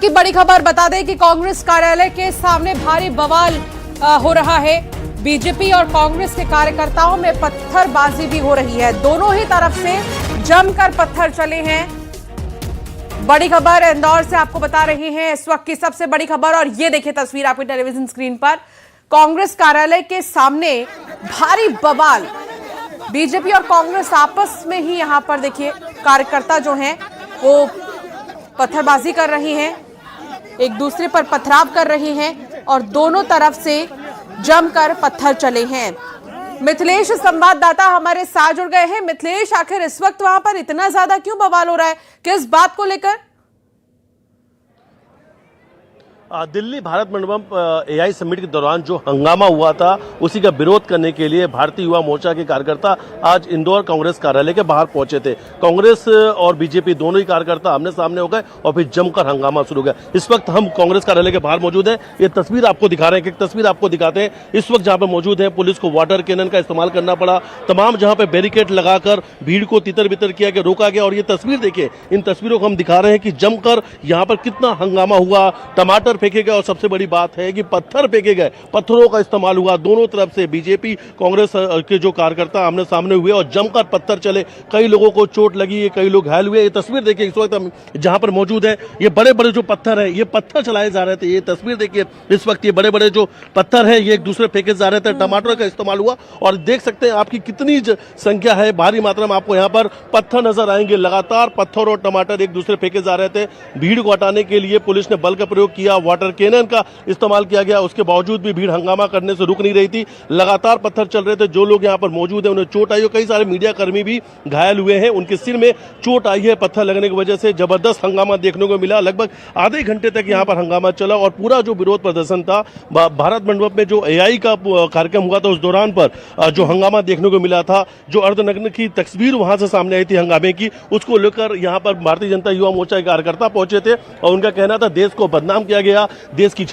की बड़ी खबर बता दें कि कांग्रेस कार्यालय के सामने भारी बवाल हो रहा है। बीजेपी और कांग्रेस के कार्यकर्ताओं में पत्थरबाजी भी हो रही है। दोनों ही तरफ से जमकर पत्थर चले हैं। बड़ी खबर इंदौर से आपको बता रहे हैं इस वक्त की सबसे बड़ी खबर। और ये देखिए तस्वीर आपकी टेलीविजन स्क्रीन पर, कांग्रेस कार्यालय के सामने भारी बवाल। बीजेपी और कांग्रेस आपस में ही यहां पर देखिए कार्यकर्ता जो हैं वो पत्थरबाजी कर रही हैं, एक दूसरे पर पथराव कर रही हैं और दोनों तरफ से जमकर पत्थर चले हैं। मिथिलेश संवाददाता हमारे साथ जुड़ गए हैं। मिथिलेश, आखिर इस वक्त वहां पर इतना ज्यादा क्यों बवाल हो रहा है, किस बात को लेकर? दिल्ली भारत मंडपम एआई समिट के दौरान जो हंगामा हुआ था उसी का विरोध करने के लिए भारतीय युवा मोर्चा के कार्यकर्ता आज इंदौर कांग्रेस कार्यालय के बाहर पहुंचे थे। कांग्रेस और बीजेपी दोनों ही कार्यकर्ता आमने सामने हो गए और फिर जमकर हंगामा शुरू हो गया। इस वक्त हम कांग्रेस कार्यालय के बाहर मौजूद हैं। ये तस्वीर आपको दिखा रहे हैं, एक तस्वीर आपको दिखाते हैं। इस वक्त जहां पर मौजूद है पुलिस को वाटर कैनन का इस्तेमाल करना पड़ा, तमाम जहां पर बैरिकेड लगाकर भीड़ को तितर बितर किया गया, रोका गया। और ये तस्वीर देखिए, इन तस्वीरों को हम दिखा रहे हैं कि जमकर यहाँ पर कितना हंगामा हुआ। टमाटर फेंके गए और सबसे बड़ी बात है कि पत्थर फेंके गए, पत्थरों का इस्तेमाल हुआ। दोनों तरफ से बीजेपी कांग्रेस के जो कार्यकर्ता आमने सामने हुए और जमकर पत्थर चले। कई लोगों को चोट लगी, कई लोग घायल हुए। ये तस्वीर देखिए, इस वक्त हम जहां पर मौजूद है, ये बड़े बड़े जो पत्थर है, ये पत्थर चलाए जा रहे थे। ये तस्वीर देखिए, इस वक्त ये बड़े बड़े जो पत्थर है ये एक दूसरे फेंके जा रहे थे। टमाटर का इस्तेमाल हुआ और देख सकते हैं आपकी कितनी संख्या है, भारी मात्रा में आपको यहाँ पर पत्थर नजर आएंगे। लगातार पत्थर और टमाटर एक दूसरे फेंके जा रहे थे। भीड़ को हटाने के लिए पुलिस ने बल का प्रयोग किया, वाटर कैनन का इस्तेमाल किया गया। उसके बावजूद भी भीड़ हंगामा करने से रुक नहीं रही थी। लगातार पत्थर चल रहे थे। जो लोग यहाँ पर मौजूद हैं उन्हें चोट आई है। कई सारे मीडिया कर्मी भी घायल हुए हैं, उनके सिर में चोट आई है पत्थर लगने की वजह से। जबरदस्त हंगामा देखने को मिला। लगभग आधे घंटे तक यहाँ पर हंगामा चला और पूरा जो विरोध प्रदर्शन था भारत मंडपम में जो एआई का कार्यक्रम हुआ था उस दौरान पर जो हंगामा देखने को मिला था, जो अर्धनग्न की तस्वीर वहां से सामने आई थी हंगामे की, उसको लेकर यहाँ पर भारतीय जनता युवा मोर्चा के कार्यकर्ता पहुंचे थे और उनका कहना था देश को बदनाम किया गया, देश की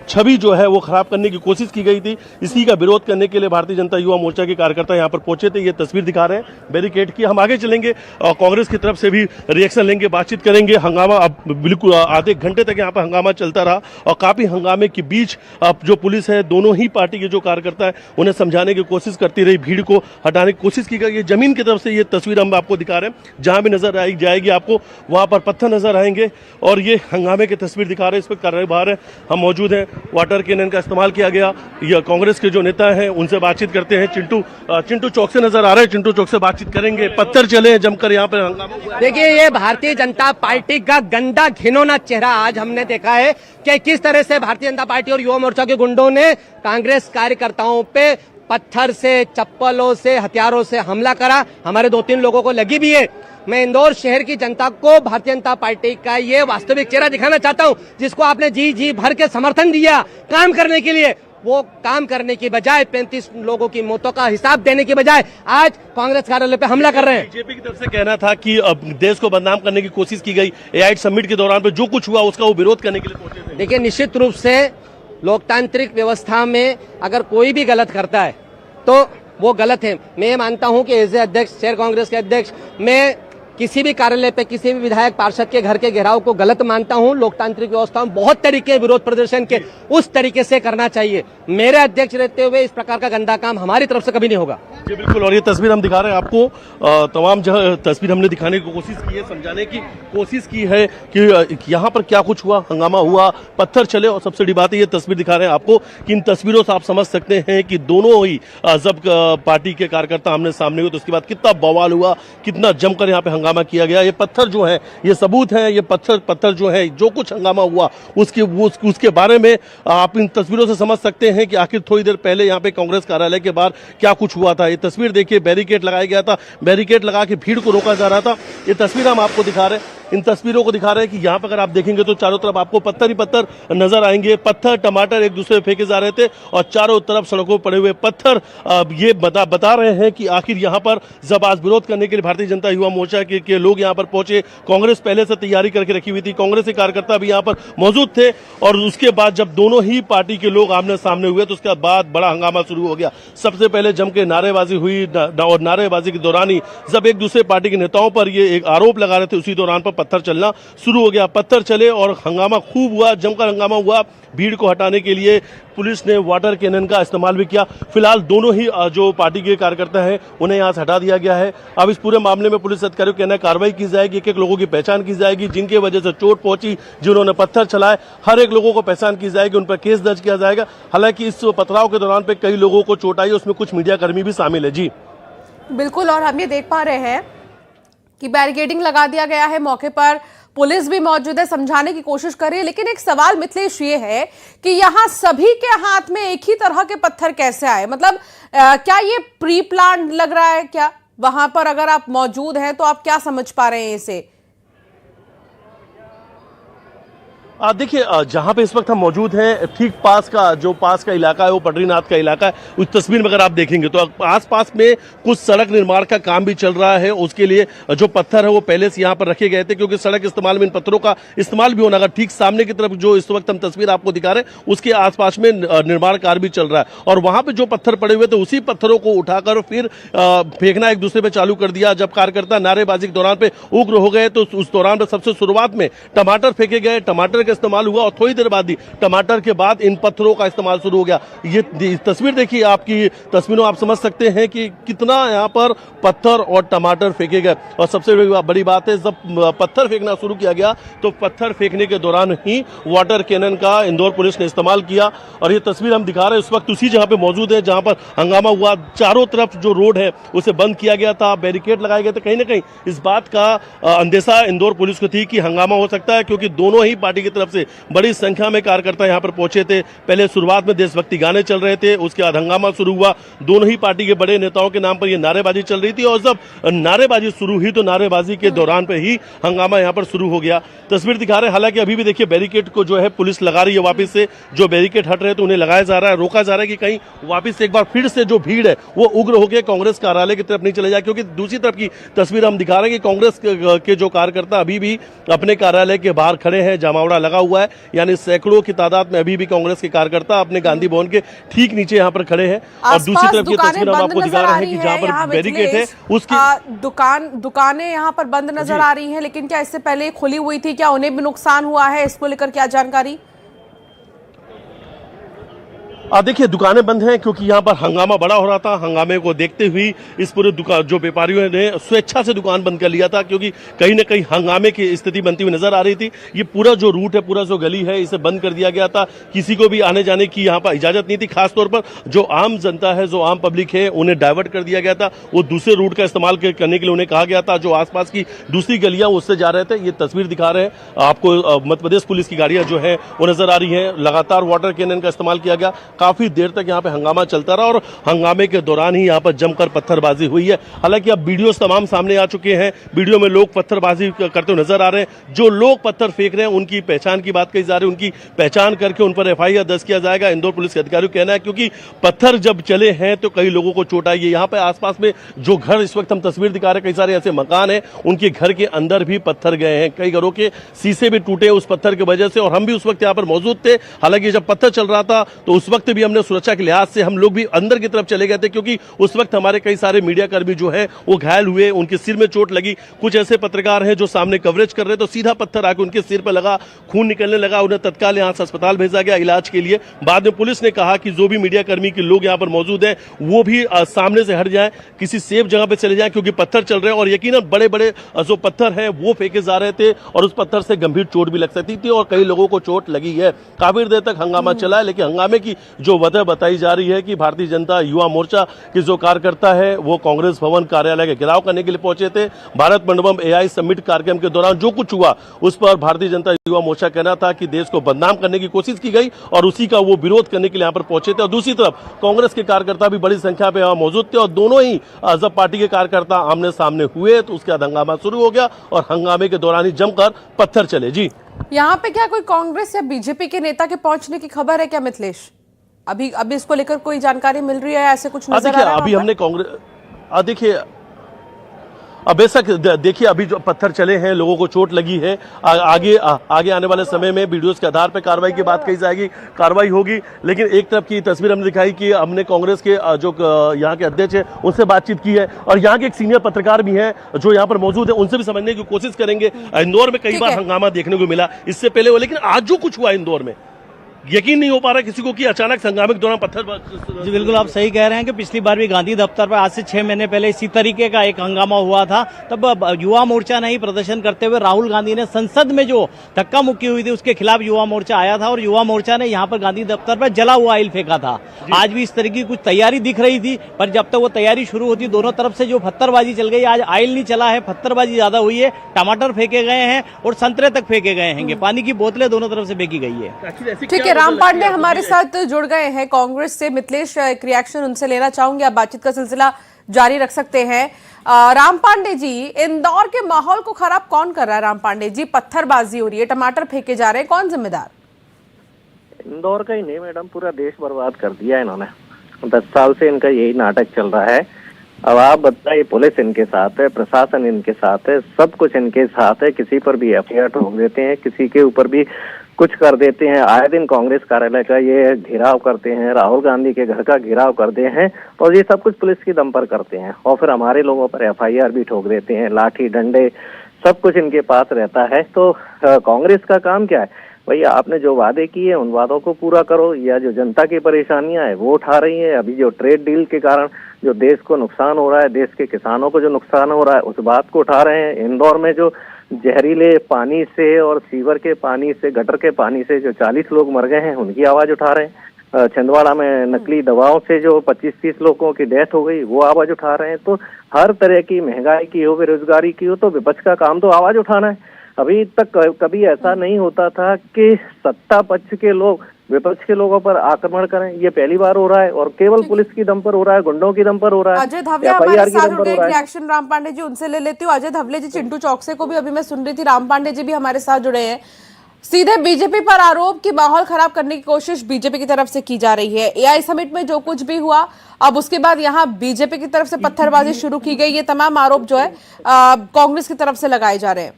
छवि जो है वो खराब करने की कोशिश की गई थी। इसी का विरोध करने के लिए भारतीय जनता युवा मोर्चा के कार्यकर्ता यहाँ पर पहुंचे थे। ये तस्वीर दिखा रहे हैं बैरिकेड की। हम आगे चलेंगे और कांग्रेस की तरफ से भी रिएक्शन लेंगे, बातचीत करेंगे। हंगामा अब बिल्कुल आधे घंटे तक यहाँ पर हंगामा चलता रहा और काफी हंगामे के बीच अब जो पुलिस है, दोनों ही पार्टी के जो कार्यकर्ता है उन्हें समझाने की कोशिश करती रही, भीड़ को हटाने की कोशिश की गई। ये जमीन की तरफ से ये तस्वीर हम आपको दिखा रहे हैं, जहां भी नजर आई जाएगी आपको वहां पर पत्थर नजर आएंगे और ये हंगामे की तस्वीर दिखा रहे हैं। इस पर कार्रवाई बाहर है, हम मौजूद हैं। वाटर कैनन का इस्तेमाल किया गया। ये कांग्रेस के जो नेता हैं उनसे बातचीत करते हैं। चिंटू चौक से नजर आ रहे हैं, चिंटू चौक से बातचीत करेंगे। पत्थर चले जमकर यहाँ पर हंगामा। देखिए, ये भारतीय जनता पार्टी का गंदा घिनौना चेहरा आज हमने देखा है कि किस तरह से भारतीय जनता पार्टी और युवा मोर्चा के गुंडों ने कांग्रेस कार्यकर्ताओं पे पत्थर से, चप्पलों से, हथियारों से हमला करा। हमारे 2-3 लोगों को लगी भी है। मैं इंदौर शहर की जनता को भारतीय जनता पार्टी का ये वास्तविक चेहरा दिखाना चाहता हूं, जिसको आपने जी भर के समर्थन दिया काम करने के लिए। वो काम करने की बजाय 35 लोगों की मौतों का हिसाब देने की बजाय आज कांग्रेस कार्यालय पे हमला कर रहे हैं। बीजेपी की तरफ से कहना था कि अब देश को बदनाम करने की कोशिश की गई। एआई समिट के दौरान पे जो कुछ हुआ उसका वो विरोध करने के लिए पहुंचे थे। देखिए, निश्चित रूप से लोकतांत्रिक व्यवस्था में अगर कोई भी गलत करता है तो वो गलत है। मैं ये मानता हूं कि एज ए अध्यक्ष, शहर कांग्रेस के अध्यक्ष, मैं किसी भी कार्यालय पे किसी भी विधायक पार्षद के घर के घेराव को गलत मानता हूं। लोकतांत्रिक व्यवस्था में बहुत तरीके विरोध प्रदर्शन के उस तरीके से करना चाहिए। मेरे अध्यक्ष रहते हुए इस प्रकार का गंदा काम हमारी तरफ से कभी नहीं होगा। जी बिल्कुल। और ये तस्वीर हम दिखा रहे हैं आपको, तमाम जगह तस्वीर हमने दिखाने की कोशिश की है, समझाने की कोशिश की है कि यहाँ पर क्या कुछ हुआ, हंगामा हुआ, पत्थर चले। और सबसे बड़ी बात है ये तस्वीर दिखा रहे हैं आपको कि इन तस्वीरों से आप समझ सकते हैं कि दोनों ही जब पार्टी के कार्यकर्ता आमने सामने हुए तो उसके बाद कितना बवाल हुआ, कितना जमकर यहाँ पे हंगामा किया गया। ये पत्थर जो है ये सबूत है, ये पत्थर जो है, जो कुछ हंगामा हुआ उसके बारे में आप इन तस्वीरों से समझ सकते हैं कि आखिर थोड़ी देर पहले यहाँ पे कांग्रेस कार्यालय के बाहर क्या कुछ हुआ था। ये तस्वीर देखिए, बैरिकेड लगाया गया था, बैरिकेड लगा के भीड़ को रोका जा रहा था। ये तस्वीर हम आपको दिखा रहे हैं। इन तस्वीरों को दिखा रहे हैं कि यहाँ पर अगर आप देखेंगे तो चारों तरफ आपको पत्थर ही पत्थर नजर आएंगे। पत्थर टमाटर एक दूसरे फेंके जा रहे थे और चारों तरफ सड़कों पर पड़े हुए पत्थर ये बता रहे हैं कि आखिर यहाँ पर जब आज विरोध करने के लिए भारतीय जनता युवा मोर्चा के लोग यहाँ पर पहुंचे। कांग्रेस पहले से तैयारी करके रखी हुई थी, कांग्रेस के कार्यकर्ता भी यहाँ पर मौजूद थे और उसके बाद जब दोनों ही पार्टी के लोग आमने सामने हुए तो उसके बाद बड़ा हंगामा शुरू हो गया। सबसे पहले जम के नारेबाजी हुई और नारेबाजी के दौरान ही जब एक दूसरे पार्टी के नेताओं पर ये एक आरोप लगा रहे थे, उसी दौरान पर पत्थर चलना शुरू हो गया। पत्थर चले और हंगामा खूब हुआ, जमकर हंगामा हुआ। भीड़ को हटाने के लिए पुलिस ने वाटर कैनन का इस्तेमाल भी किया। फिलहाल दोनों ही जो पार्टी के कार्यकर्ता हैं उन्हें यहाँ से हटा दिया गया है। अब इस पूरे मामले में पुलिस अधिकारियों का कहना है कार्रवाई की जाएगी, एक एक लोगों की पहचान की जाएगी, जिनकी वजह से चोट पहुंची, जिन्होंने पत्थर चलाए, हर एक लोगों को पहचान की जाएगी, उन पर केस दर्ज किया जाएगा। हालांकि इस पथराव के दौरान पे कई लोगों को चोट आई, उसमें कुछ मीडिया कर्मी भी शामिल है। जी बिल्कुल, और हम ये देख पा रहे हैं कि बैरिकेडिंग लगा दिया गया है, मौके पर पुलिस भी मौजूद है, समझाने की कोशिश कर रही है। लेकिन एक सवाल मिथिलेश ये है कि यहाँ सभी के हाथ में एक ही तरह के पत्थर कैसे आए? मतलब क्या ये प्री प्लान लग रहा है? क्या वहां पर अगर आप मौजूद हैं तो आप क्या समझ पा रहे हैं इसे? देखिए, जहां पे इस वक्त हम मौजूद हैं, ठीक पास का इलाका है वो पडरीनाथ का इलाका है। उस तस्वीर में अगर आप देखेंगे तो आसपास में कुछ सड़क निर्माण का काम भी चल रहा है। उसके लिए जो पत्थर है वो पहले से यहाँ पर रखे गए थे, क्योंकि सड़क इस्तेमाल में इन पत्थरों का इस्तेमाल भी होना। अगर ठीक सामने की तरफ जो इस वक्त हम तस्वीर आपको दिखा रहे हैं उसके आसपास में निर्माण कार्य भी चल रहा है, और वहां पर जो पत्थर पड़े हुए थे उसी पत्थरों को उठाकर फिर फेंकना एक दूसरे पे चालू कर दिया। जब कार्यकर्ता नारेबाजी के दौरान पे उग्र हो गए तो उस दौरान पे सबसे शुरुआत में टमाटर फेंके गए, टमाटर का इस्तेमाल हुआ, और थोड़ी देर बाद ही टमाटर के बाद इन पत्थरों का इस्तेमाल शुरू हो गया। ये तस्वीर देखिए, आपकी तस्वीरों आप समझ सकते हैं कि कितना यहाँ पर पत्थर और टमाटर फेंके गए। और सबसे बड़ी बात है, जब पत्थर फेंकना शुरू किया गया तो पत्थर फेंकने के दौरान ही वाटर कैनन का इंदौर पुलिस ने इस्तेमाल किया। और ये तस्वीर हम दिखा रहे हैं, उस वक्त उसी जगह पे मौजूद है जहां पर हंगामा हुआ। चारों तरफ जो रोड है उसे बंद किया गया था, बैरिकेड लगाए गए थे। कहीं ना कहीं इस बात का अंदेशा इंदौर पुलिस को थी कि हंगामा हो सकता है, क्योंकि दोनों ही पार्टी की तरफ से बड़ी संख्या में कार्यकर्ता यहां पर पहुंचे थे। पहले शुरुआत में देशभक्ति गाने चल रहे थे, उसके बाद हंगामा शुरू हुआ। दोनों ही पार्टी के बड़े नेताओं के नाम पर यह नारेबाजी चल रही थी, और जब नारेबाजी शुरू हुई तो नारेबाजी के दौरान पे ही हंगामा यहां पर शुरू हो गया। तस्वीर दिखा रहे हैं, हालांकि अभी भी देखिए बैरिकेड को जो है पुलिस लगा रही है वापस से। जो बैरिकेड हट रहे थे उन्हें लगाया जा रहा है, रोका जा रहा है कि कहीं वापस से एक बार फिर से जो भीड़ है वो उग्र होकर कांग्रेस कार्यालय की तरफ नहीं चले जाए। क्योंकि दूसरी तरफ की तस्वीर हम दिखा रहे हैं कि कांग्रेस के जो कार्यकर्ता अभी भी अपने कार्यालय के बाहर खड़े हैं, जमावड़ा लगा हुआ है, यानी सैकड़ों की तादाद में अभी भी कांग्रेस के कार्यकर्ता अपने गांधी भवन के ठीक नीचे यहाँ पर खड़े हैं। और दूसरी तरफ की तस्वीर हम आपको दिखा रहे हैं कि जहाँ पर बैरिकेड है उसकी दुकानें यहाँ पर बंद नजर आ रही हैं। लेकिन क्या इससे पहले खुली हुई थी? क्या उन्हें भी नुकसान हुआ है? इसको लेकर क्या जानकारी? देखिए, दुकानें बंद हैं क्योंकि यहाँ पर हंगामा बड़ा हो रहा था। हंगामे को देखते हुए इस पूरे दुकान जो व्यापारियों ने स्वेच्छा से दुकान बंद कर लिया था, क्योंकि कहीं ना कहीं हंगामे की स्थिति बनती हुई नजर आ रही थी। ये पूरा जो रूट है, पूरा जो गली है, इसे बंद कर दिया गया था। किसी को भी आने जाने की यहाँ पर इजाजत नहीं थी। खासतौर पर जो आम जनता है, जो आम पब्लिक है, उन्हें डाइवर्ट कर दिया गया था। वो दूसरे रूट का इस्तेमाल करने के लिए उन्हें कहा गया था। जो आसपास की दूसरी गलियां उससे जा रहे थे। ये तस्वीर दिखा रहे हैं आपको, मध्य प्रदेश पुलिस की गाड़ियां जो है वो नजर आ रही है। लगातार वाटर कैनन का इस्तेमाल किया गया, काफी देर तक यहाँ पे हंगामा चलता रहा, और हंगामे के दौरान ही यहाँ पर जमकर पत्थरबाजी हुई है। हालांकि अब वीडियोस तमाम सामने आ चुके हैं, वीडियो में लोग पत्थरबाजी करते हुए नजर आ रहे हैं। जो लोग पत्थर फेंक रहे हैं उनकी पहचान की बात कही जा रही है, उनकी पहचान करके उन पर FIR दर्ज किया जाएगा, इंदौर पुलिस के अधिकारियों का कहना है। क्योंकि पत्थर जब चले हैं तो कई लोगों को चोट आई है। यहाँ पे आसपास में जो घर इस वक्त हम तस्वीर दिखा रहे हैं, कई सारे ऐसे मकान है, उनके घर के अंदर भी पत्थर गए हैं। कई घरों के शीशे भी टूटे उस पत्थर की वजह से, और हम भी उस वक्त यहाँ पर मौजूद थे। हालांकि जब पत्थर चल रहा था तो उस वक्त भी हमने सुरक्षा के लिहाज से हम लोग भी अंदर की तरफ चले गए थे, क्योंकि उस वक्त हमारे कई सारे मीडिया कर्मी जो है वो घायल हुए, उनके सिर में चोट लगी। कुछ ऐसे पत्रकार हैं जो सामने कवरेज कर रहे, तो सीधा पत्थर आके उनके सिर पर लगा, खून निकलने लगा। उन्हें तत्काल यहाँ से अस्पताल भेजा गया इलाज के लिए। बाद में पुलिस ने कहा कि जो भी मीडिया कर्मी के लोग यहाँ पर मौजूद हैं वो भी सामने से हट जाएं, किसी सेफ जगह पे चले जाएं, क्योंकि पत्थर चल रहे हैं। और यकीनन बड़े बड़े जो पत्थर हैं वो फेंके जा रहे थे, और उस पत्थर से गंभीर चोट भी लग सकती थी, और कई लोगों को चोट लगी है। काफी देर तक हंगामा चला है, लेकिन हंगामे की जो वजह बताई जा रही है कि भारतीय जनता युवा मोर्चा के जो कार्यकर्ता है वो कांग्रेस भवन कार्यालय के घेराव करने के लिए पहुंचे थे। भारत मंडपम AI समिट कार्यक्रम के दौरान जो कुछ हुआ उस पर भारतीय जनता युवा मोर्चा कहना था कि देश को बदनाम करने की कोशिश की गई, और उसी का वो विरोध करने के लिए यहाँ पर पहुंचे थे। और दूसरी तरफ कांग्रेस के कार्यकर्ता भी बड़ी संख्या में यहाँ मौजूद थे, और दोनों ही जब पार्टी के कार्यकर्ता आमने सामने हुए तो उसके बाद हंगामा शुरू हो गया, और हंगामे के दौरान ही जमकर पत्थर चले। जी, यहाँ पे क्या कोई कांग्रेस या बीजेपी के नेता के पहुंचने की खबर है क्या मिथिलेश? अभी इसको लेकर कोई जानकारी मिल रही है? ऐसे कुछ नजर आ रहा है? अभी हमने कांग्रेस देखिए अब बेशक देखिए, अभी जो पत्थर चले हैं, लोगों को चोट लगी है, आगे आने वाले समय में वीडियोस के आधार पर कार्रवाई की बात कही जाएगी, कार्रवाई होगी। लेकिन एक तरफ की तस्वीर हमने दिखाई कि हमने कांग्रेस के जो यहाँ के अध्यक्ष है उनसे बातचीत की है, और यहाँ के एक सीनियर पत्रकार भी हैं जो यहाँ पर मौजूद है, उनसे भी समझने की कोशिश करेंगे। इंदौर में कई बार हंगामा देखने को मिला इससे पहले, लेकिन आज जो कुछ हुआ इंदौर में, यकीन नहीं हो पा रहा किसी को कि अचानक हंगामे के दौरान पत्थर। जी बिल्कुल, आप सही कह रहे हैं कि पिछली बार भी गांधी दफ्तर पर आज से 6 महीने पहले इसी तरीके का एक हंगामा हुआ था। तब युवा मोर्चा ने ही प्रदर्शन करते हुए राहुल गांधी ने संसद में जो धक्का मुक्की हुई थी उसके खिलाफ युवा मोर्चा आया था, और युवा मोर्चा ने यहाँ पर गांधी दफ्तर पर जला हुआ ऑयल फेंका था। आज भी इस तरह की कुछ तैयारी दिख रही थी, पर जब तक वो तैयारी शुरू होती दोनों तरफ से जो पत्थरबाजी चल गई, आज ऑयल नहीं चला है, पत्थरबाजी ज्यादा हुई है, टमाटर फेंके गए हैं और संतरे तक फेंके गए हैं, पानी की बोतलें दोनों तरफ से फेंकी गई है। ठीक है, राम पांडे हमारे साथ जुड़ गए हैं कांग्रेस से। मिथिलेश, एक रिएक्शन उनसे लेना चाहूंगी, आप बातचीत का सिलसिला जारी रख सकते हैं। राम पांडे जी, इंदौर के माहौल को खराब कौन कर रहा है? राम पांडे जी, पत्थरबाजी हो रही है, टमाटर फेंके जा रहे हैं, कौन जिम्मेदार? इंदौर का ही नहीं मैडम, पूरा देश बर्बाद कर दिया इन्होंने। 10 साल से इनका यही नाटक चल रहा है। अब आप बताइए, पुलिस इनके साथ है, प्रशासन इनके साथ है, सब कुछ इनके साथ है। किसी पर भी एफआईआर ठोक देते हैं, किसी के ऊपर भी कुछ कर देते हैं। आए दिन कांग्रेस कार्यालय का ये घेराव करते हैं, राहुल गांधी के घर का घेराव करते हैं, और ये सब कुछ पुलिस की दम पर करते हैं। और फिर हमारे लोगों पर एफआईआर भी ठोक देते हैं, लाठी डंडे सब कुछ इनके पास रहता है। तो कांग्रेस का काम क्या है? भैया, आपने जो वादे किए उन वादों को पूरा करो, या जो जनता की परेशानियां है वो उठा रही है। अभी जो ट्रेड डील के कारण जो देश को नुकसान हो रहा है, देश के किसानों को जो नुकसान हो रहा है, उस बात को उठा रहे हैं। इंदौर में जो जहरीले पानी से और सीवर के पानी से, गटर के पानी से जो 40 लोग मर गए हैं, उनकी आवाज उठा रहे हैं। छिंदवाड़ा में नकली दवाओं से जो 25-30 लोगों की डेथ हो गई, वो आवाज उठा रहे हैं। तो हर तरह की महंगाई की हो, बेरोजगारी की हो, तो विपक्ष का काम तो आवाज उठाना है। अभी तक कभी ऐसा नहीं होता था कि सत्ता पक्ष के लोग विपक्ष के लोगों पर आक्रमण करें, ये पहली बार हो रहा है, और केवल पुलिस की दम पर हो रहा है, गुंडों की दम पर हो रहा है। अजय धवले हमारे साथ जुड़ गए, रिएक्शन राम पांडे जी उनसे ले लेती हूँ। अजय धवले जी, चिंटू चौकसे को भी अभी मैं सुन रही थी, राम पांडे जी भी हमारे साथ जुड़े हैं। सीधे बीजेपी पर आरोप कि माहौल खराब करने की कोशिश बीजेपी की तरफ से की जा रही है। एआई समिट में जो कुछ भी हुआ, अब उसके बाद यहाँ बीजेपी की तरफ से पत्थरबाजी शुरू की गई, ये तमाम आरोप जो है कांग्रेस की तरफ से लगाए जा रहे हैं।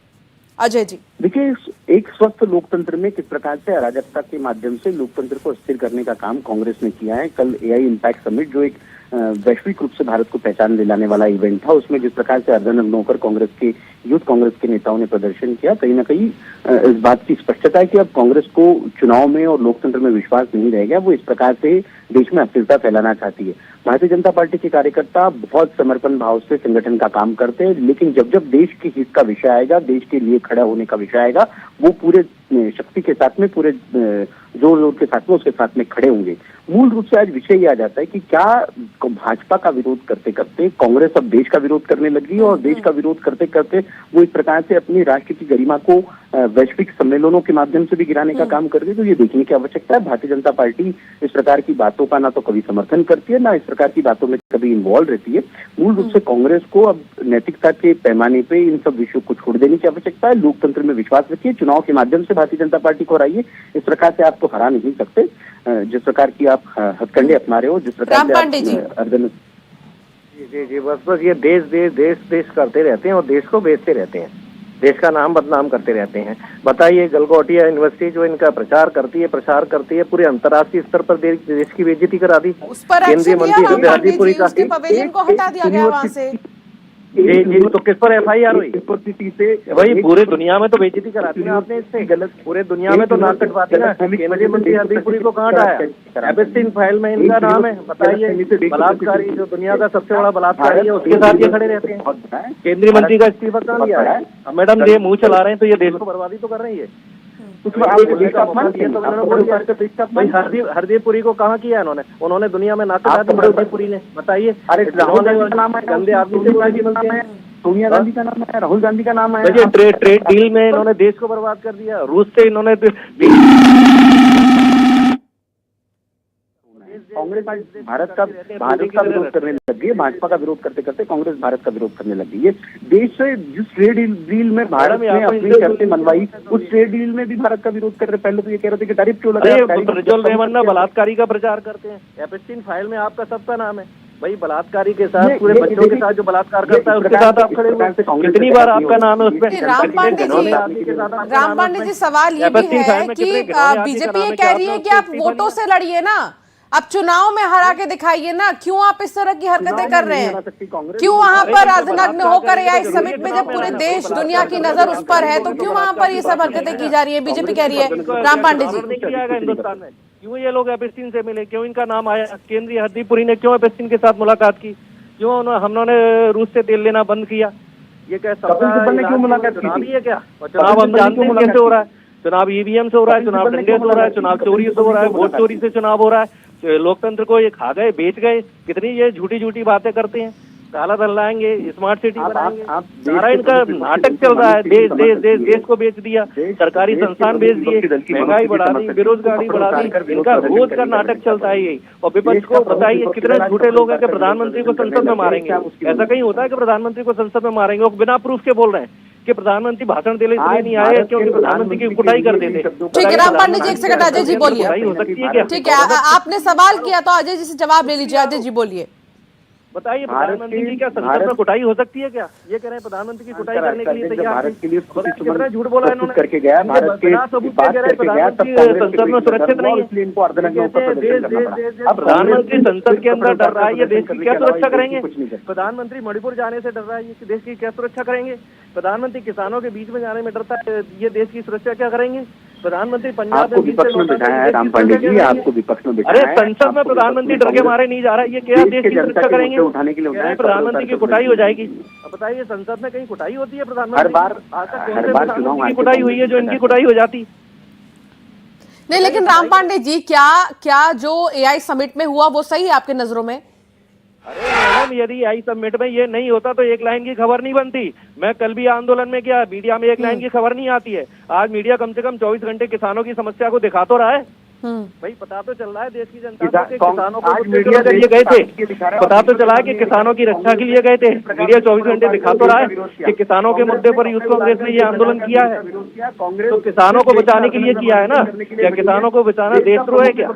अजय जी, देखिए, एक स्वस्थ लोकतंत्र में किस प्रकार से अराजकता के माध्यम से लोकतंत्र को अस्थिर करने का काम कांग्रेस ने किया है। कल एआई इम्पैक्ट समिट, जो एक वैश्विक रूप से भारत को पहचान दिलाने वाला इवेंट था, उसमें जिस प्रकार से अर्धनग्न होकर कांग्रेस के यूथ कांग्रेस के नेताओं ने प्रदर्शन किया, कहीं ना कहीं इस बात की स्पष्टता है कि अब कांग्रेस को चुनाव में और लोकतंत्र में विश्वास नहीं रह गया। वो इस प्रकार से देश में अस्थिरता फैलाना चाहती है। भारतीय जनता पार्टी के कार्यकर्ता बहुत समर्पण भाव से संगठन का काम करते हैं, लेकिन जब जब देश के हित का विषय आएगा, देश के लिए खड़ा होने का विषय आएगा, वो पूरे शक्ति के साथ में, पूरे जोर के साथ में उसके साथ में खड़े होंगे। मूल रूप से आज विषय ये आ जाता है कि क्या भाजपा का विरोध करते करते कांग्रेस अब देश का विरोध करने लगी है, और देश का विरोध करते करते वो इस प्रकार से अपनी राष्ट्र की गरिमा को वैश्विक सम्मेलनों के माध्यम से भी गिराने का काम कर रही है। तो ये देखने की आवश्यकता है। भारतीय जनता पार्टी इस प्रकार की बातों का ना तो कभी समर्थन करती है, ना इस प्रकार की बातों में कभी इन्वॉल्व रहती है। मूल रूप से कांग्रेस को अब नैतिकता के पैमाने पे इन सब विषयों को छोड़ देने की आवश्यकता है। लोकतंत्र में विश्वास रखिए, चुनाव के माध्यम से भारतीय जनता पार्टी को हराइए। इस प्रकार से आप तो हरा नहीं सकते, जिस प्रकार की आप हथकंडे अपना रहे हो, जिस प्रकार से अर्धन। जी, बस ये देश देश देश देश करते रहते हैं और देश को बेचते रहते हैं, देश का नाम बदनाम करते रहते हैं। बताइए, गलगोटिया यूनिवर्सिटी जो इनका प्रचार करती है, पूरे अंतर्राष्ट्रीय स्तर पर देश की बेइज्जती करा दी। केंद्रीय मंत्री उसके पवेलियन को हटा दिया गया वहां से। जी, तो किस पर एफआईआर हुई? वही पूरे दुनिया में तो बेइज्जती कराती है आपने, इससे गलत पूरे दुनिया में तो नाक कटवाती है। केंद्रीय मंत्री हरदीप पुरी को कहाँ हटाया? एपिस्टीन फाइल में इनका नाम है। बताइए, बलात्कारी जो दुनिया का सबसे बड़ा बलात्कारी है, उसके साथ ये खड़े रहते हैं। केंद्रीय मंत्री का इस्तीफा कहाँ दिया है? मैडम, ये मुंह चला रहे हैं तो ये देश को बर्बादी तो कर रही है। हरदीप पुरी को कहाँ किया उन्होंने दुनिया में नाक कटा दी हरदीप पुरी ने। बताइए, गंदे आदमी से मिलते हैं। सोनिया गांधी का नाम है, राहुल गांधी का नाम है। ट्रेड डील में इन्होंने देश को बर्बाद कर दिया। रूस से इन्होंने कांग्रेस भारत का विरोध करने लगी है। भाजपा का विरोध करते करते कांग्रेस भारत का विरोध करने लगी है। देश से जिस ट्रेड डील में भारत ने अपनी शर्तें मनवाई, उस ट्रेड डील में भी भारत का विरोध कर रहे। पहले तो ये कह रहे थे कि टैरिफ क्यों लगा। प्रज्वल रेवन्ना बलात्कारी का प्रचार करते हैं। एपिस्टीन फाइल में आपका सबका नाम है। भाई बलात्कारी के साथ पूरे बच्चों के साथ जो बलात्कार करता है उसके साथ आप खड़े हुए, कितनी बार आपका नाम है उसमें? राम पांडे जी सवाल ये भी है कि बीजेपी ये कह रही है कि आप वोटों से लड़िए ना, अब चुनाव में हरा के दिखाइए ना, क्यों आप इस तरह की हरकतें कर रहे हैं? क्यों वहां पर अर्धनग्न होकर एआई समिट में जब पूरे देश दुनिया की नजर उस पर है तो क्यों वहां पर ये सब हरकतें की जा रही है? बीजेपी कह रही है। राम पांडे जी, हिंदुस्तान में क्यों ये लोग एपिस्टीन से मिले, क्यों इनका नाम आया? केंद्रीय हरदीप पुरी ने क्यों एपिस्टीन के साथ मुलाकात की? क्यों हमने रूस से तेल लेना बंद किया? ये क्या चुनाव ही है क्या? और चुनाव हम जानते हैं कैसे हो रहा है, चुनाव ईवीएम से हो रहा है, चुनाव डंडे से हो रहा है, चुनाव चोरी से हो रहा है, वोट चोरी से चुनाव हो रहा है, लोकतंत्र को ये खा गए, बेच गए, कितनी ये झूठी झूठी बातें करते हैं, काला धन लाएंगे, स्मार्ट सिटी बनाएंगे, सारा इनका नाटक चल रहा है। देश देश देश देश को बेच दिया, सरकारी संस्थान बेच दिए, महंगाई बढ़ा दी, बेरोजगारी बढ़ा दी, इनका रोज का नाटक चलता है यही। और विपक्ष को बताइए कितने झूठे लोग हैं कि प्रधानमंत्री को संसद में मारेंगे। ऐसा कहीं होता है कि प्रधानमंत्री को संसद में मारेंगे? वो बिना प्रूफ के बोल रहे हैं कि प्रधानमंत्री भाषण देने इसलिए नहीं आए क्योंकि प्रधानमंत्री की कुटाई कर देते। ठीक है राम पांडे जी, एक सेकंड, अजय जी बोलिए। हो सकती है क्या? ठीक है, आपने सवाल किया तो अजय जी से जवाब ले लीजिए। अजय जी बोलिए। बताइए, प्रधानमंत्री की क्या संसद में कुटाई हो सकती है क्या? ये कह रहे हैं प्रधानमंत्री की कुटाई करने के लिए तैयार भारत के लिए कितना झूठ बोला इन्होंने करके गया, भारत के बात करके गया, तब संसद में सुरक्षित नहीं है, इसलिए इनको प्रधानमंत्री संसद के अंदर डर रहा है, ये देश की क्या सुरक्षा करेंगे? प्रधानमंत्री मणिपुर जाने से डर रहा है, ये देश की क्या सुरक्षा करेंगे? प्रधानमंत्री किसानों के बीच में जाने में डरता है, ये देश की सुरक्षा क्या करेंगे? प्रधानमंत्री पंजाब में विपक्ष में बिठाया है राम पांडे जी, आपको विपक्ष में बिठाया है। अरे संसद में प्रधानमंत्री डर के मारे नहीं जा रहा है, ये क्या देश की सुरक्षा करेंगे? उठाने के लिए प्रधानमंत्री की कुटाई हो जाएगी। अब बताइए, संसद में कहीं कुटाई होती है प्रधानमंत्री? हर बार कुटाई हुई है जो इनकी कुटाई हो जाती? नहीं, लेकिन राम पांडे जी क्या जो एआई समिट में हुआ वो सही है आपके नजरों में? अरे मैडम, यदि आई समिट में ये नहीं होता तो एक लाइन की खबर नहीं बनती। मैं कल भी आंदोलन में गया, मीडिया में एक लाइन की खबर नहीं आती है। आज मीडिया कम से कम 24 घंटे किसानों की समस्या को दिखा तो रहा है। भाई पता तो चल रहा है देश की जनता को कि किसानों को मीडिया के लिए गए थे, पता तो चला है कि किसानों की रक्षा के लिए गए थे। मीडिया 24 घंटे दिखा तो रहा है कि किसानों के मुद्दे पर यूथ कांग्रेस ने ये आंदोलन किया है, तो किसानों को बचाने के लिए किया है ना? क्या किसानों को बचाना देशद्रोह है क्या?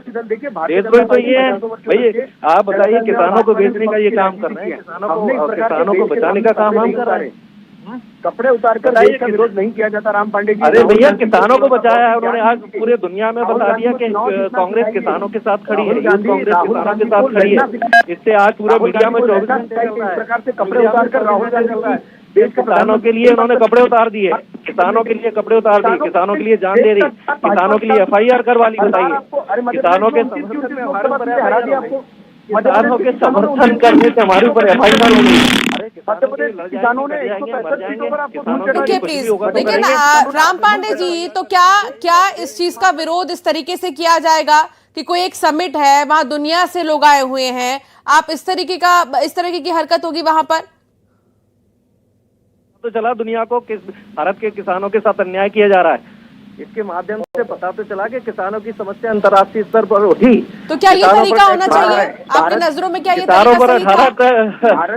देशद्रोह तो ये है भाई। आप बताइए, किसानों को बेचने का ये काम कर रहे हैं, किसानों को बचाने का काम हम कर रहे हैं। कपड़े उतार कर देश का विरोध नहीं किया जाता राम पांडे जी। अरे भैया, किसानों को बचाया है उन्होंने। आज पूरे दुनिया में बता दिया कि कांग्रेस किसानों के साथ खड़ी है, कांग्रेस किसानों के साथ खड़ी है। इससे आज पूरे मीडिया में 24 घंटे इस प्रकार से कपड़े उतार कर राहुल गांधी देश किसानों के लिए उन्होंने कपड़े उतार दिए, किसानों के लिए कपड़े उतार दिए, किसानों के लिए जान दे रही, किसानों के लिए FIR करवा ली। बताइए, किसानों के समर्थन में हमारे ऊपर हरा दिया आपको, किसानों के समर्थन करने से हमारे ऊपर FIR हो गई। किसानों ने देखिए प्लीज, लेकिन राम पांडे जी, तो क्या इस चीज का विरोध इस तरीके से किया जाएगा कि कोई एक समिट है, वहां दुनिया से लोग आए हुए हैं, आप इस तरीके की हरकत होगी वहां पर? तो चला दुनिया को कि भारत के किसानों के साथ अन्याय किया जा रहा है, इसके माध्यम से पता तो चला कि किसानों की समस्या अंतर्राष्ट्रीय स्तर पर उठी। तो क्या ये तरीका होना चाहिए आपकी नजरों में? क्या ये किसानों पर 18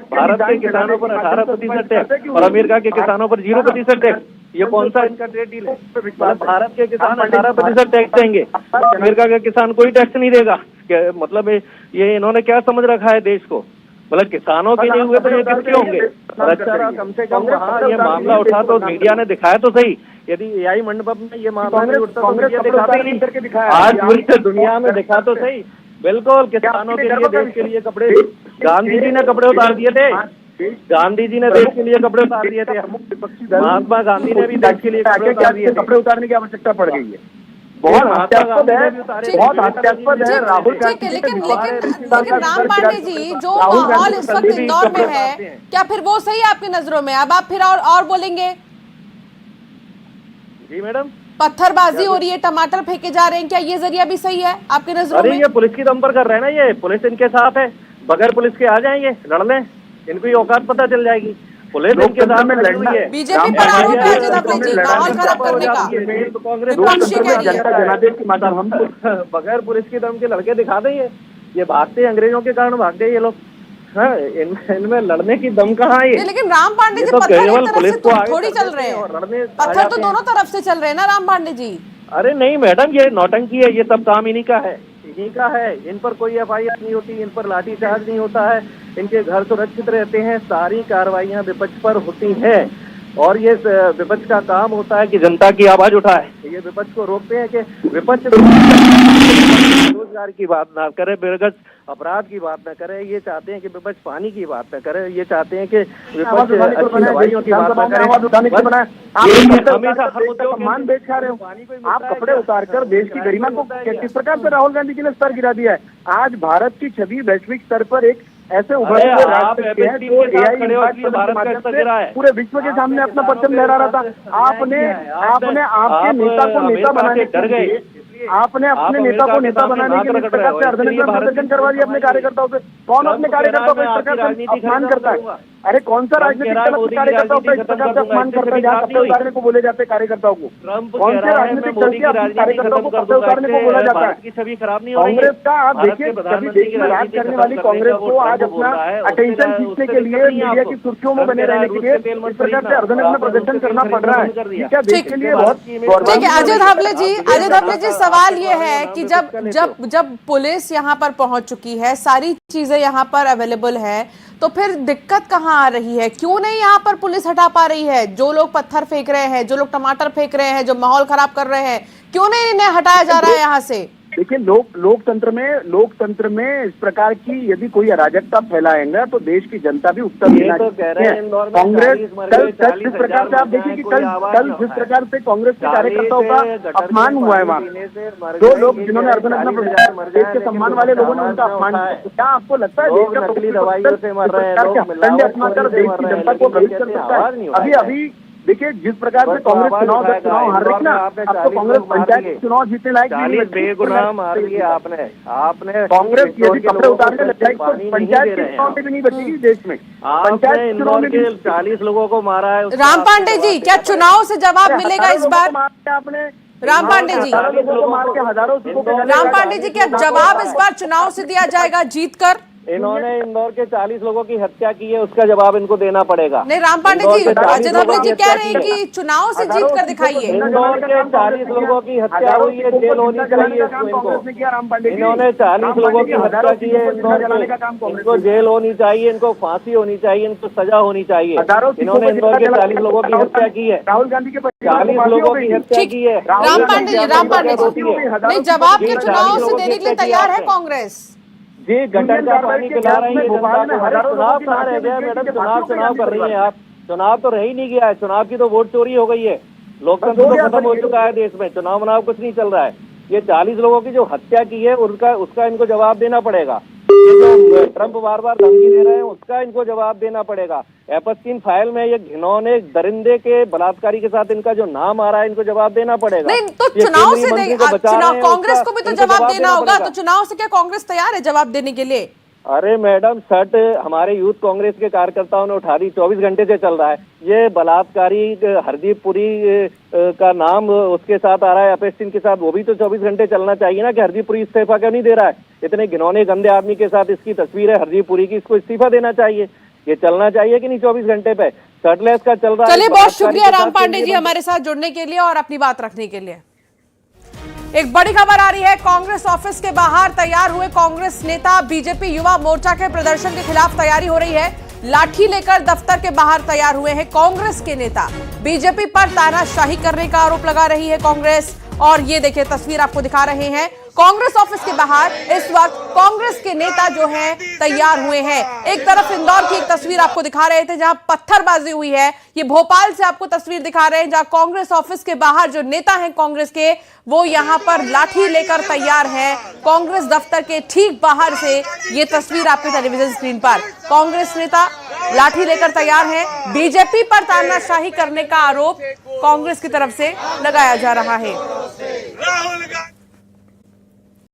भारत के किसानों पर 18% टैक्स और अमेरिका के किसानों पर 0% टैक्स, ये कौन सा इनका ट्रेड डील है? भारत के किसान 18% टैक्स देंगे, अमेरिका के किसान कोई टैक्स नहीं देगा। मतलब ये इन्होंने क्या समझ रखा है देश को? मतलब किसानों के नहीं हुए तो ये किसके होंगे? अच्छा, कम से कम वहाँ ये मामला उठा तो मीडिया ने दिखाया तो सही। यदि एआई मंडपम में ये मामला नहीं उठता तो मीडिया दिखाते ही नहीं। आज पूरी दुनिया में दिखा तो सही। बिल्कुल, किसानों के लिए, देश के लिए कपड़े गांधी जी ने कपड़े उतार दिए थे। गांधी जी ने देश के लिए कपड़े उतार दिए थे। महात्मा गांधी ने भी देश के लिए कपड़े उतारने की आवश्यकता पड़ गई है। बहुत हास्यास्पद है राहुल गांधी। लेकिन राम पांडे जी, जो माहौल इस वक्त इंदौर में है, क्या फिर वो सही है आपकी नजरों में? अब आप फिर और बोलेंगे? जी मैडम, पत्थरबाजी हो रही है, टमाटर फेंके जा रहे हैं, क्या ये जरिया भी सही है आपके नजरों में? अरे ये पुलिस की दम पर कर रहे हैं ना, ये पुलिस इनके साथ है, बगैर पुलिस के आ जाएंगे लड़ लें, इनको ये औकात पता चल जाएगी। पुलिस इनके साथ में लड़ना है। बीजेपी पर आरोप है माहौल खराब करने का, विपक्षी कह रही है। बगैर पुलिस की दम के लड़के दिखा देंगे, ये भागते अंग्रेजों के कारण भागते ये लोग। हाँ, इनमें लड़ने की दम कहाँ है? लेकिन राम पांडे जी, पत्थर एक तरफ से थोड़ी चल रहे हैं, पत्थर तो दोनों तरफ से चल रहे हैं ना राम पांडे जी। अरे नहीं मैडम, ये नौटंकी है, ये सब काम इन्हीं का है। झींका है, इन पर कोई FIR नहीं होती, इन पर लाठीचार्ज नहीं होता है, इनके घर सुरक्षित रहते हैं। सारी कार्रवाइयां विपक्ष पर होती हैं और ये विपक्ष का काम होता है कि जनता की आवाज उठाए। ये विपक्ष को रोकते हैं कि विपक्ष रोजगार की बात ना करे, बेरगस अपराध की बात न करे। ये चाहते हैं कि विपक्ष पानी की बात न करे, ये चाहते हैं कि विपक्ष अच्छी दवाइयों की बात न करे। सम्मान बेच खा रहे हो आप, कपड़े उतार कर देश की गरिमा को किस प्रकार से राहुल गांधी जी ने स्तर गिरा दिया है। आज भारत की छवि वैश्विक स्तर पर एक ऐसे उभरते हुए राष्ट्र हैं जो AI पूरे विश्व के सामने अपना परचम लहरा रहा था। आपने आपके नेता को नेता बनाने के लिए आपने अपने नेता को नेता बनाने के लिए इस प्रकार से अर्धनग्न प्रदर्शन करवा दिया अपने कार्यकर्ताओं से। कौन अपने कार्यकर्ताओं को इस प्रकार से अपमान करता है? अरे कौन सा राजनीतिक दल कार्यकर्ताओं का इस प्रकार से अपमान करता है जहाँ कपड़े उतारने को बोले जाते हैं कार्यकर्ताओं को? कौन से राजनीतिक दल के कार्यकर्ताओं को कपड़े उतारने को बोला जाता है? कांग्रेस का आप देखिए, कभी देश में राज करने वाली कांग्रेस को आज अपना अटेंशन खींचने के लिए, मीडिया की सुर्खियों में बने रहने के लिए इस प्रकार से अर्धनग्न प्रदर्शन करना पड़ रहा है। क्या देश के लिए बहुत ठीक है। अजय धाबले जी, सवाल ये है कि जब पुलिस यहाँ पर पहुंच चुकी है, सारी चीजें यहाँ पर अवेलेबल है, तो फिर दिक्कत कहाँ आ रही है? क्यों नहीं यहाँ पर पुलिस हटा पा रही है? जो लोग पत्थर फेंक रहे हैं, जो लोग टमाटर फेंक रहे हैं, जो माहौल खराब कर रहे हैं, क्यों नहीं इन्हें हटाया जा रहा है यहाँ से? देखिए, लोकतंत्र में इस प्रकार की यदि कोई अराजकता फैलाएगा तो देश की जनता भी उत्तर देना चाहती है। कांग्रेस कल जिस प्रकार से आप देखिए कि कल जिस प्रकार से कांग्रेस के कार्यकर्ताओं का अपमान हुआ है, वहाँ दो लोग जिन्होंने अर्धनग्न देश के सम्मान वाले लोगों ने उनका अपमान किया। क्या आपको लगता है देश का दवाइयों से मर रहे हैं अपनाकर देश की जनता को भ्रमित कर सकता है? अभी देखिए, जिस प्रकार से कांग्रेस चुनाव हार रही ना, आपको कांग्रेस पंचायत चुनाव जीतने लायक बेगुनाह मार दिए आपने कांग्रेस यदि कपड़े उतारने लग जाएगी तो पंचायत के चुनाव भी नहीं बचेगी देश में। पंचायत चुनाव में 40 लोगों को मारा है। राम पांडे जी, क्या चुनाव से जवाब मिलेगा इस बार? आपने राम पांडे जी, राम पांडे जी, क्या जवाब इस बार चुनाव से दिया जाएगा जीत कर? इन्होंने इंदौर के 40 लोगों की हत्या की है, उसका जवाब इनको देना पड़ेगा। नहीं, राम पांडे जी, अजय धाबले जी कह रहे हैं कि चुनाव से जीत कर दिखाइए। इंदौर के 40 लोगों की हत्या हुई है, जेल होनी चाहिए इनको। इन्होंने 40 लोगों की हत्या की है इंदौर में, इनको जेल होनी चाहिए, इनको फांसी होनी चाहिए, इनको सजा होनी चाहिए। इन्होंने इंदौर के 40 लोगों की हत्या की है, राहुल गांधी के 40 लोगों की हत्या की है। राम पांडे जी, नहीं, जवाब के चुनाव से देने के लिए तैयार है कांग्रेस जी। गटर का पानी पिला रही है चुनाव कहाँ रह गया मैडम? चुनाव कर रही है आप। चुनाव तो रह ही नहीं गया है, चुनाव की तो वोट चोरी हो गई है, लोकतंत्र तो खत्म हो चुका है देश में, चुनाव कुछ नहीं चल रहा है। ये 40 लोगों की जो हत्या की है उसका इनको जवाब देना पड़ेगा। ये जो ट्रंप बार बार धमकी दे रहे हैं उसका इनको जवाब देना पड़ेगा। एपस्टीन फाइल में ये घिनौने दरिंदे के बलात्कारी के साथ इनका जो नाम आ रहा है, इनको जवाब देना पड़ेगा। नहीं, तो चुनाव से कांग्रेस को भी तो जवाब देना होगा, तो चुनाव से क्या कांग्रेस तैयार है जवाब देने के लिए? अरे मैडम, शर्ट हमारे यूथ कांग्रेस के कार्यकर्ताओं ने उठा दी, 24 घंटे से चल रहा है। ये बलात्कारी हरदीप पुरी का नाम उसके साथ आ रहा है, एपस्टीन के साथ, वो भी तो 24 घंटे चलना चाहिए ना कि हरदीप पुरी इस्तीफा क्यों नहीं दे रहा है? इतने घिनौने गंदे आदमी के साथ इसकी तस्वीर है हरदीप पुरी की, इसको इस्तीफा देना चाहिए। ये चलना चाहिए कि नहीं 24 घंटे पे? शर्टलेस का चल रहा है। चलिए, बहुत शुक्रिया राम पांडे जी हमारे साथ जुड़ने के लिए और अपनी बात रखने के लिए। एक बड़ी खबर आ रही है, कांग्रेस ऑफिस के बाहर तैयार हुए कांग्रेस नेता बीजेपी युवा मोर्चा के प्रदर्शन के खिलाफ तैयारी हो रही है। लाठी लेकर दफ्तर के बाहर तैयार हुए हैं कांग्रेस के नेता। बीजेपी पर तानाशाही करने का आरोप लगा रही है कांग्रेस, और ये देखिए तस्वीर आपको दिखा रहे हैं। कांग्रेस ऑफिस के बाहर इस वक्त कांग्रेस के नेता जो हैं तैयार हुए हैं। एक तरफ इंदौर की एक तस्वीर आपको दिखा रहे थे जहां पत्थरबाजी हुई है, ये भोपाल से आपको तस्वीर दिखा रहे हैं जहां कांग्रेस ऑफिस के बाहर जो नेता हैं कांग्रेस के, वो यहां पर लाठी लेकर तैयार हैं। कांग्रेस दफ्तर के ठीक बाहर से ये तस्वीर आपके टेलीविजन स्क्रीन पर, कांग्रेस नेता लाठी लेकर तैयार हैं। बीजेपी पर तानाशाही करने का आरोप कांग्रेस की तरफ से लगाया जा रहा है।